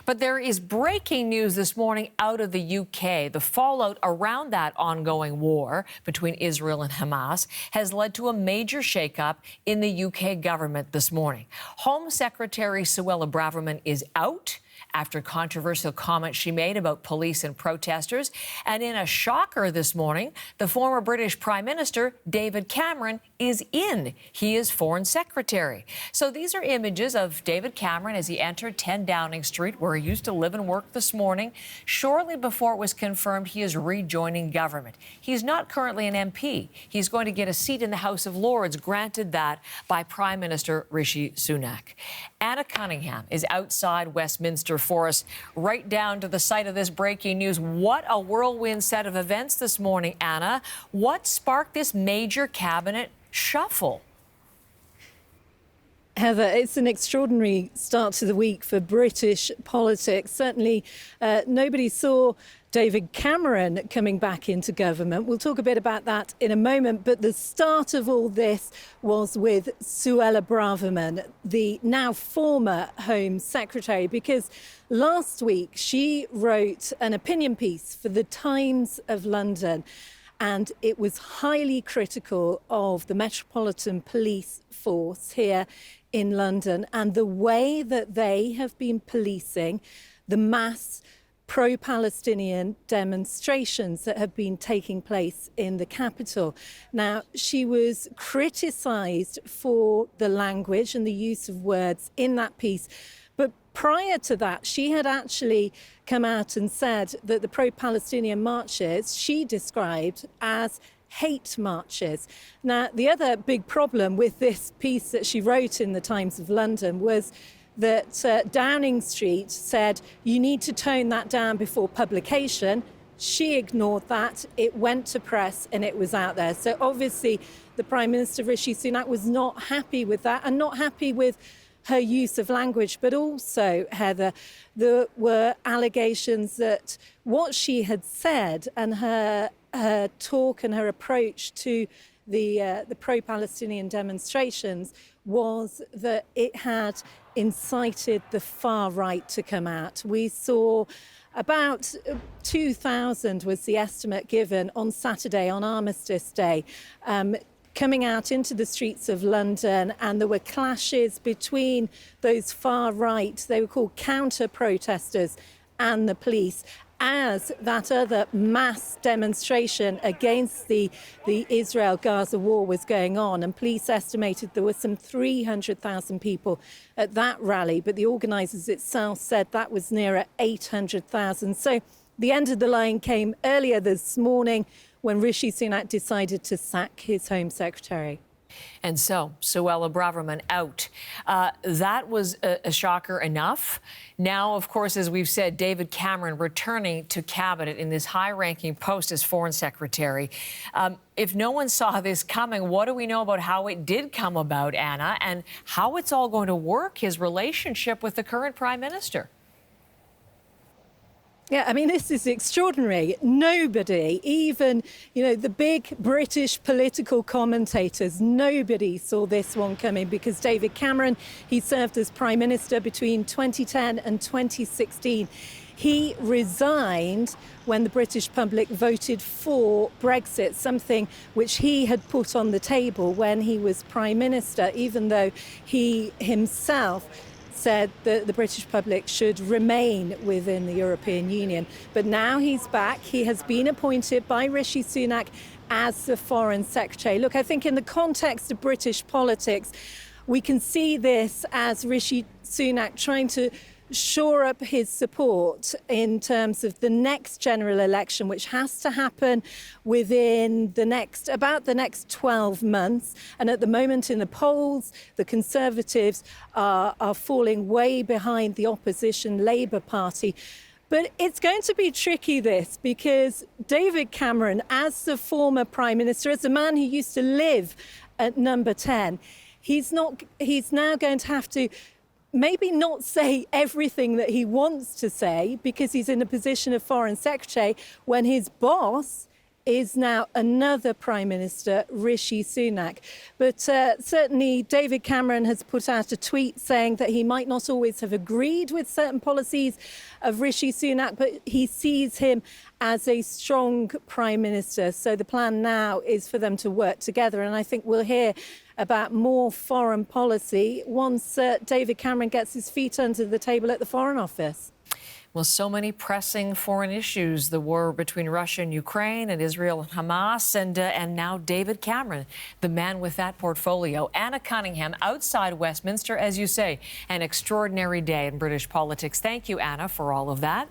But there is breaking news this morning out of the UK. The fallout around that ongoing war between Israel and Hamas has led to a major shakeup in the UK government this morning. Home Secretary Suella Braverman is out after controversial comments she made about police and protesters. And in a shocker this morning, the former British Prime Minister, David Cameron, is in. He is Foreign Secretary. So these are images of David Cameron as he entered 10 Downing Street, where he used to live and work this morning, shortly before it was confirmed he is rejoining government. He's not currently an MP. He's going to get a seat in the House of Lords, granted that by Prime Minister Rishi Sunak. Anna Cunningham is outside Westminster for us, right down to the site of this breaking news. What a whirlwind set of events this morning, Anna. What sparked this major cabinet shuffle? Heather, it's an extraordinary start to the week for British politics. Certainly, nobody saw David Cameron coming back into government. We'll talk a bit about that in a moment. But the start of all this was with Suella Braverman, the now former Home Secretary, because last week she wrote an opinion piece for the Times of London, and it was highly critical of the Metropolitan Police Force here in London and the way that they have been policing the mass pro-Palestinian demonstrations that have been taking place in the capital. Now, she was criticised for the language and the use of words in that piece. But prior to that, she had actually come out and said that the pro-Palestinian marches she described as hate marches. Now, the other big problem with this piece that she wrote in the Times of London was that Downing Street said, you need to tone that down before publication. She ignored that. It went to press and it was out there. So obviously, the Prime Minister, Rishi Sunak, was not happy with that and not happy with her use of language. But also, Heather, there were allegations that what she had said and her talk and her approach to the pro-Palestinian demonstrations was that it had incited the far right to come out. We saw about 2,000 was the estimate given on Saturday, on Armistice Day, coming out into the streets of London, and there were clashes between those far right, they were called counter-protesters, and the police, as that other mass demonstration against the Israel-Gaza war was going on. And police estimated there were some 300,000 people at that rally, but the organisers itself said that was nearer 800,000. So the end of the line came earlier this morning when Rishi Sunak decided to sack his Home Secretary. And so, Suella Braverman out. That was a shocker enough. Now, of course, as we've said, David Cameron returning to cabinet in this high-ranking post as Foreign Secretary. If no one saw this coming, what do we know about how it did come about, Anna, and how it's all going to work, his relationship with the current Prime Minister? Yeah, I mean, this is extraordinary. Nobody, even, the big British political commentators, nobody saw this one coming, because David Cameron, he served as Prime Minister between 2010 and 2016. He resigned when the British public voted for Brexit, something which he had put on the table when he was Prime Minister, even though he himself said that the British public should remain within the European Union. But now he's back. He has been appointed by Rishi Sunak as the Foreign Secretary. Look, I think in the context of British politics, we can see this as Rishi Sunak trying to shore up his support in terms of the next general election, which has to happen within about the next 12 months. And at the moment in the polls, the Conservatives are falling way behind the opposition Labour Party. But it's going to be tricky, this, because David Cameron, as the former Prime Minister, as a man who used to live at number 10, he's now going to have to maybe not say everything that he wants to say, because he's in a position of Foreign Secretary when his boss is now another Prime Minister, Rishi Sunak. But certainly David Cameron has put out a tweet saying that he might not always have agreed with certain policies of Rishi Sunak, but he sees him as a strong Prime Minister. So the plan now is for them to work together. And I think we'll hear about more foreign policy once David Cameron gets his feet under the table at the Foreign Office. Well, so many pressing foreign issues, the war between Russia and Ukraine and Israel and Hamas, and now David Cameron, the man with that portfolio. Anna Cunningham, outside Westminster, as you say, an extraordinary day in British politics. Thank you, Anna, for all of that.